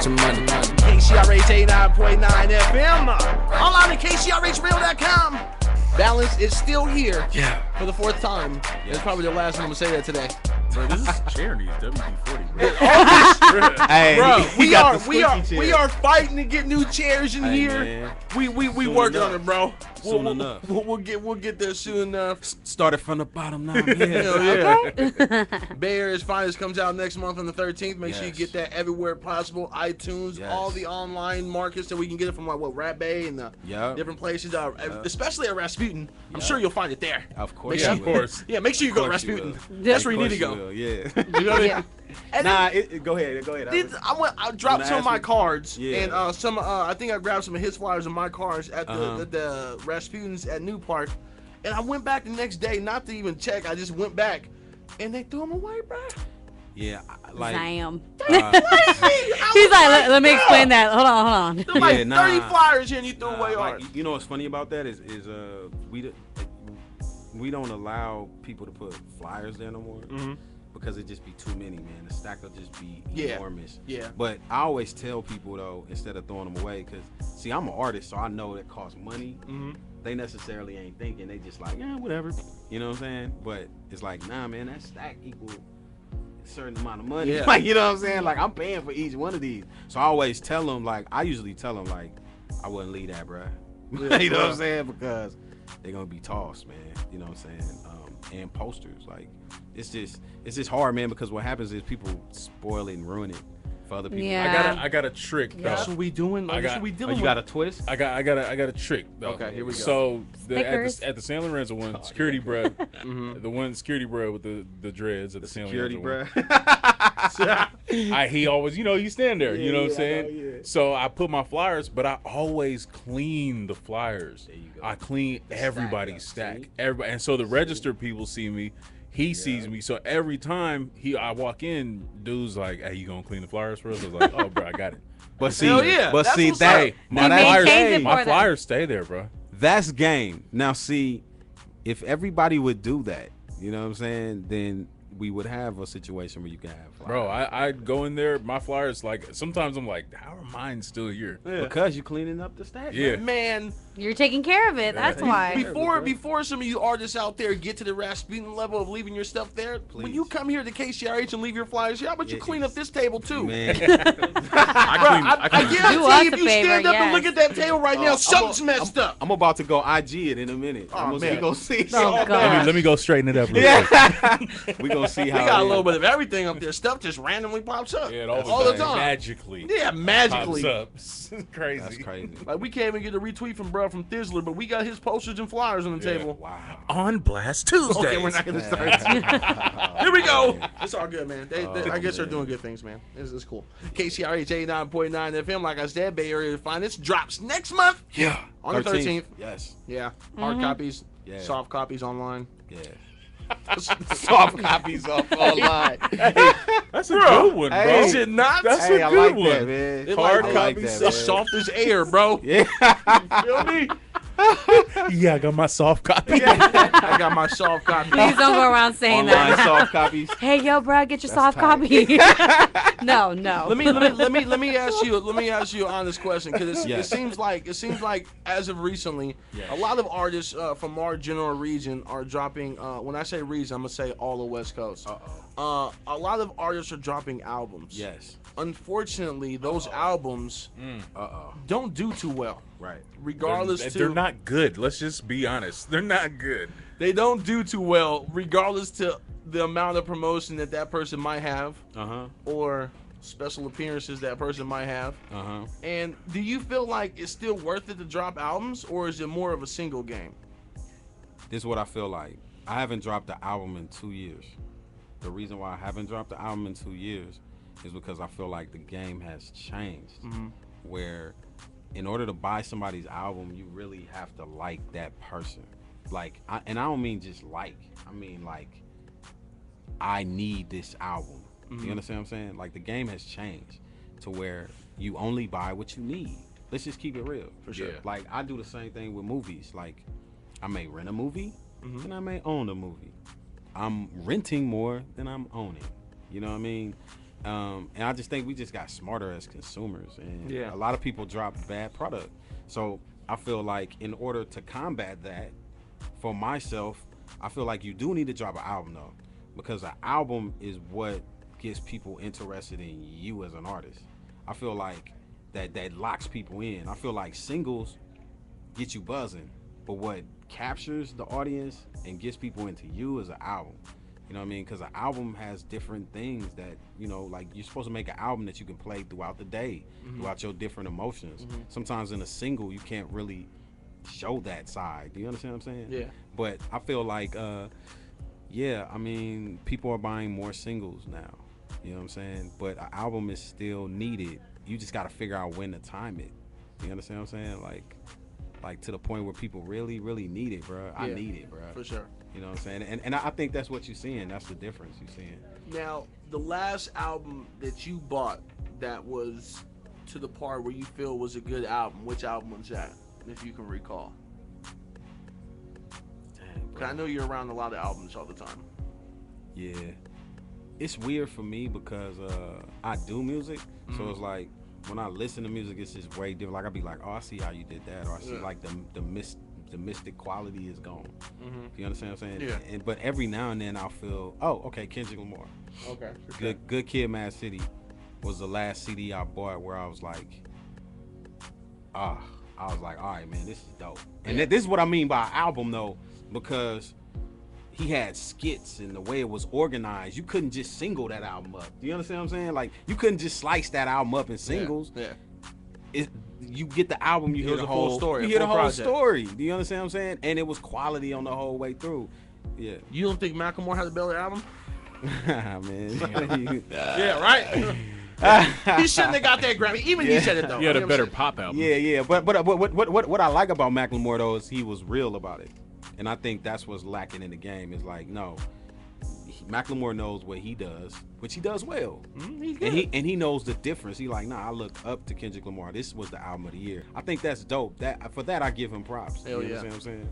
some money. KCRH 89.9 FM. Online at KCRHradio.com. Balance is still here. Yeah. For the fourth time. It's probably the last time I'm going to say that today. Bro, this is chair needs WD-40, bro. Hey, bro, we are fighting to get new chairs in here. Man. We Soon working enough. on it, bro. Soon enough. We'll get there soon enough. Started from the bottom now. Hell yeah. Okay. Bay Area's Finest comes out next month on the 13th. Make sure you Yes. get that everywhere possible. iTunes, Yes. all the online markets that we can get it from, like Rat Bay and the Yep. different places. Especially at Rasputin. I'm sure you'll find it there. Of course. Make sure Yeah, of course. Yeah, make sure you go to course you Rasputin. will. That's where you Of need to course go. you will, Yeah. You know what I mean? Yeah. And Nah, go ahead. I dropped some of my cards, Yeah. and I think I grabbed some of his flyers and my cards at the Rasputin's at New Park, and I went back the next day not to even check. I just went back, and they threw them away, bro. Yeah, like Damn. I He's was like, let me explain bro, that. Hold on. there were like Yeah, nah. 30 flyers here, and you threw away like, ours. you know what's funny about that is we don't allow people to put flyers there no more because it just be too many, man. The stack will just be enormous. Yeah. But I always tell people though, instead of throwing them away, because see, I'm an artist, so I know that costs money. They necessarily ain't thinking. They just like, yeah, whatever. You know what I'm saying? But it's like, nah, man, that stack equal a certain amount of money. Yeah. Like, you know what I'm saying? Like, I'm paying for each one of these. So I always tell them, like, I usually tell them, like, I wouldn't leave that, bruh. You know what I'm saying? Because they're gonna be tossed, man. You know what I'm saying? And posters, like, it's just hard, man. Because what happens is people spoil it and ruin it for other people. Yeah. I got a trick, though. That's what we doing. Like, that's what we Oh, dealing you with. got a twist? I got a trick though. Okay, here we go. So Stickers. at the San Lorenzo one, security bruh, the one security bruh with the dreads at the San Security, Lorenzo bruh. he always, you stand there, you know what I'm Yeah, I saying? know, yeah. So I put my flyers, but I always clean the flyers. There you go. I clean everybody's stack, stack. see? Everybody, and so the register people see me. He sees me, so every time I walk in, dude's like, "Hey, you gonna clean the flyers for us?" I was like, "Oh, bro, I got it." But see, Hell yeah, but that's see what's that up. now He that's maintains game. it for My them. flyers stay there, bro. That's game. Now see, if everybody would do that, you know what I'm saying, then we would have a situation where you can have flyers. Bro, I'd go in there. My flyers, like, sometimes I'm like, how are mine still here? Because you're cleaning up the stack. Yeah. Man, You're taking care of it. That's why. before some of you artists out there get to the Rasputin level of leaving your stuff there, when Please. you come here to KCRH and leave your flyers here, how about you Yeah, clean up this table too? Man. I Do us guarantee a if you favor, stand up and yes. look at that table right now, something's messed up. I'm about to go IG it in a minute. Oh, man. We gonna see. Oh, God. Let me go straighten it up real quick. We gonna see We how got a it little is. bit of everything up there. Stuff just randomly pops up Yeah, it all the time. magically. Yeah, magically. Pops up. Crazy. That's crazy. Like, we can't even get a retweet from bro from Thizzler, but we got his posters and flyers on the table. Wow. On Blast Tuesday. Okay, we're not gonna start. Here we go. It's all good, man. I guess they're doing good things, man. It's cool. KCRH 89.9 FM, like I said, Bay Area Finest drops next month. Yeah. On the 13th. Yes. Yeah. Hard copies, Yeah. soft copies online. Yeah. Soft copies off online. That's a good one, bro. Hey. Is it not? That's Hey, a I good like one. that, man. It Hard I like copies. that, It's man. soft as air, bro. Yeah. Feel me? Yeah, I got my soft copy. I got my soft copy. Please don't go around saying Online that. soft copies. Hey, yo, bro, get your That's soft copy. No. Let me ask you an honest question, because Yes. it seems like as of recently, Yes. a lot of artists from our general region are dropping. When I say region, I'm gonna say all the West Coast. A lot of artists are dropping albums. Yes. Unfortunately, those albums don't do too well. Right. Regardless, They're not good. Let's just be honest. They're not good. they don't do too well, regardless to the amount of promotion that person might have, or special appearances that person might have. And do you feel like it's still worth it to drop albums, or is it more of a single game? This is what I feel like. I haven't dropped the album in 2 years. The reason why I haven't dropped the album in 2 years is because I feel like the game has changed. Where in order to buy somebody's album, you really have to like that person. Like, and I don't mean just like. I mean, like, I need this album. You understand what I'm saying? Like, the game has changed to where you only buy what you need. Let's just keep it real. For sure. Yeah. Like, I do the same thing with movies. Like, I may rent a movie and I may own a movie. I'm renting more than I'm owning. You know what I mean? And I just think we just got smarter as consumers, and Yeah. a lot of people drop bad product. So I feel like in order to combat that, for myself, I feel like you do need to drop an album though, because an album is what gets people interested in you as an artist. I feel like that locks people in. I feel like singles get you buzzing, but what captures the audience and gets people into you is an album. You know what I mean? Because an album has different things that, you know, like you're supposed to make an album that you can play throughout the day, throughout your different emotions. Sometimes in a single, you can't really show that side. Do you understand what I'm saying? Yeah. But I feel like, yeah, I mean, people are buying more singles now. You know what I'm saying? But an album is still needed. You just got to figure out when to time it. You understand what I'm saying? Like to the point where people really, really need it, bro. I need it, bro. For sure. You know what I'm saying? And I think that's what you're seeing. That's the difference you're seeing. Now, the last album that you bought that was to the part where you feel was a good album, which album was that, if you can recall? Dang, 'Cause I know you're around a lot of albums all the time. Yeah. It's weird for me because I do music. So it's like when I listen to music, it's just way different. Like I'll be like, oh, I see how you did that. Or I see like the mystic quality is gone. You understand what I'm saying? Yeah. But every now and then I'll feel, oh, okay, Kendrick Lamar. Okay. Good Kid, Mad City was the last CD I bought where I was like, I was like, all right, man, this is dope. And this is what I mean by album though, because he had skits and the way it was organized. You couldn't just single that album up. Do you understand what I'm saying? Like you couldn't just slice that album up in singles. Yeah. You get the album, you hear the whole story. You hear the whole story. Do you understand what I'm saying? And it was quality on the whole way through. Yeah. You don't think Macklemore had a better album? Man. Yeah, right. He shouldn't have got that Grammy. Even he said it though. He had You a know better what I'm pop album. Yeah. But what I like about Macklemore though is he was real about it, and I think that's what's lacking in the game. Is like no, Macklemore knows what he does, which he does well, He's good. and he knows the difference. He like, nah, I look up to Kendrick Lamar. This was the album of the year. I think that's dope. For that I give him props. Hell you yeah. understand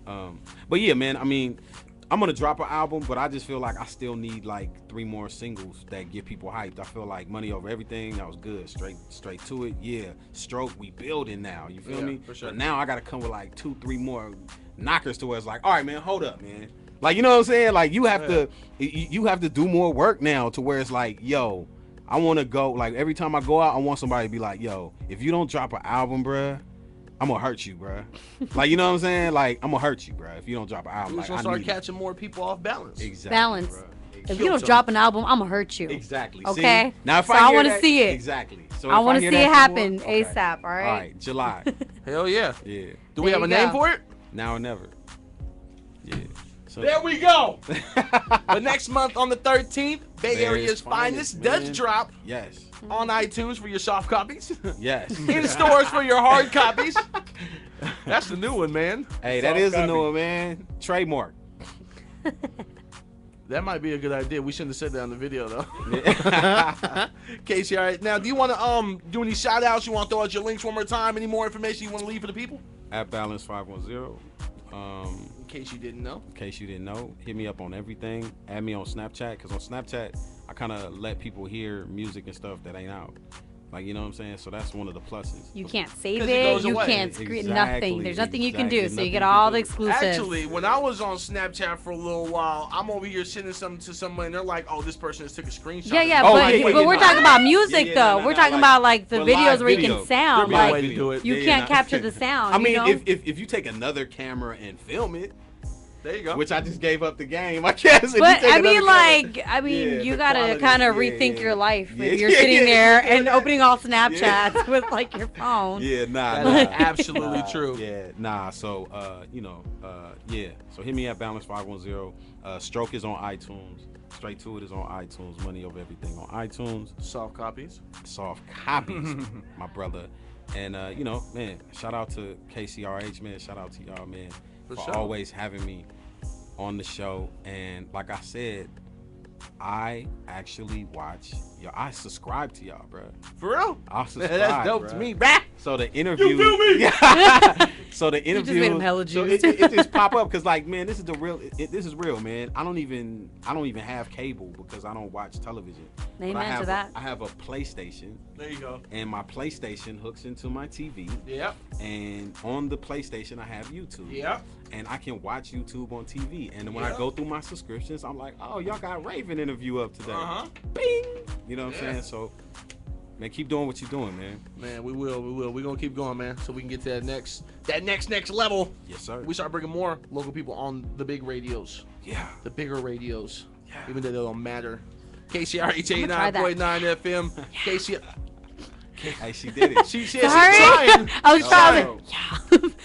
what I'm saying? But yeah, man. I mean, I'm gonna drop an album, but I just feel like I still need like 3 more singles that get people hyped. I feel like Money Over Everything, that was good. Straight to it. Yeah. Stroke, we building now. You feel me? For sure. But now I gotta come with like 2-3 more knockers to where it's like, all right, man, hold up, man. Like, you know what I'm saying? Like you have to do more work now to where it's like, yo, I want to go. Like every time I go out, I want somebody to be like, yo, if you don't drop an album, bruh, I'm gonna hurt you, bruh. Like, you know what I'm saying? Like, I'm gonna hurt you, bruh, if you don't drop an album. We're Like, gonna I start need catching more people off balance. Exactly, Balance. bruh. If you don't drop an album, I'm gonna hurt you. Exactly. Okay. See? Now, if So I I wanna hear that- see it. Exactly. So I want to see it happen ASAP. All All right. right, July. Hell yeah. Yeah. Do we There have a you name go. for it? Now or never. Yeah. So, There we go. But next month on the 13th, Bay Bears Area's finest man. does drop Yes. on iTunes for your soft copies, Yes. in stores for your hard copies. That's the new one, man. Hey, that Soft is a copy. new one, man. Trademark. That might be a good idea. We shouldn't have said that on the video though. KCRH. Now, do you want to do any shout outs? You want to throw out your links one more time? Any more information you want to leave for the people? At Balance 510. In case you didn't know. In case you didn't know, hit me up on everything. Add me on Snapchat, because on Snapchat, I kind of let people hear music and stuff that ain't out. Like, you know what I'm saying? So that's one of the pluses. You can't save 'Cause it it. goes You away. can't screen Exactly, nothing. There's nothing you can do. exactly. So you get Nothing you all can the do. exclusives. Actually, when I was on Snapchat for a little while, I'm over here sending something to someone, and they're like, "Oh, this person just took a screenshot." Yeah, Oh, but, yeah, yeah, but we're no, talking I- about music yeah, though. no, We're no, talking like, about like the for videos live where you video. can sound. There'd be a way Like to do it. you Yeah, can't nah. capture the sound. I mean, you know? if you take another camera and film it, There you go. which I just gave up the game, I guess. If you But take I mean, another camera- you the gotta quality, kind of yeah, rethink yeah. your life Yeah, if you're yeah, sitting yeah, there yeah. and opening all Snapchats with like your phone. Yeah, nah, That is nah. absolutely true. Yeah, nah. So, yeah. So hit me at Balance 510. Stroke is on iTunes. Straight to It is on iTunes. Money Over Everything on iTunes. Soft copies. Soft copies, my brother. And man, shout out to KCRH, man. Shout out to y'all, man, for sure. always having me on the show. And like I said, I actually watch y'all. I subscribe to y'all, bro. For real? I subscribe. That's dope bruh. to me, bruh. So the interview, feel me? So the interview, made him hella so juiced. it just pop up because like, man, this is the real. This is real, man. I don't even have cable because I don't watch television. Amen But I have to that. I have a PlayStation. There you go. And my PlayStation hooks into my TV. Yep. And on the PlayStation, I have YouTube. Yep. And I can watch YouTube on TV. And when I go through my subscriptions, I'm like, oh, y'all got Raven interview up today. Bing. You know what I'm saying? So, man, keep doing what you're doing, man. Man, we will. We're gonna keep going, man, so we can get to that next level. Yes, sir. We start bringing more local people on the big radios. Yeah. The bigger radios. Yeah. Even though they don't matter. KCRH I'm gonna try 89.9 FM. KCRH. Hey, she did it. She's Sorry? trying. I was trying. No.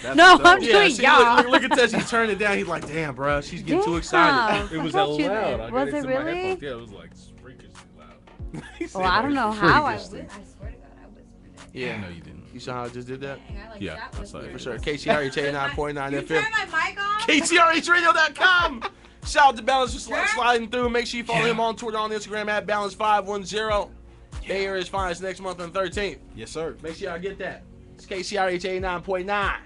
Yeah. No, I'm Yeah, doing see, yeah. look at that. She's turning it down. He's like, damn, bro. She's getting too excited. It was I hella thought you loud. did. I got Was into it my really? headphones. Yeah, it was like freakishly loud. Well, I don't know how I freakishly. I swear to God, I whispered it. Yeah. No, you didn't. You saw how I just did that? Yeah, I saw it. For sure. KCRH 89.9 You FM. turn my mic off? KCRHradio.com. Shout out to Balance for sliding through. Make sure you follow him on Twitter, on Instagram at Balance510. Bay Area's finest next month on the 13th. Yes, sir. Make sure y'all get that. It's KCRH 89.9.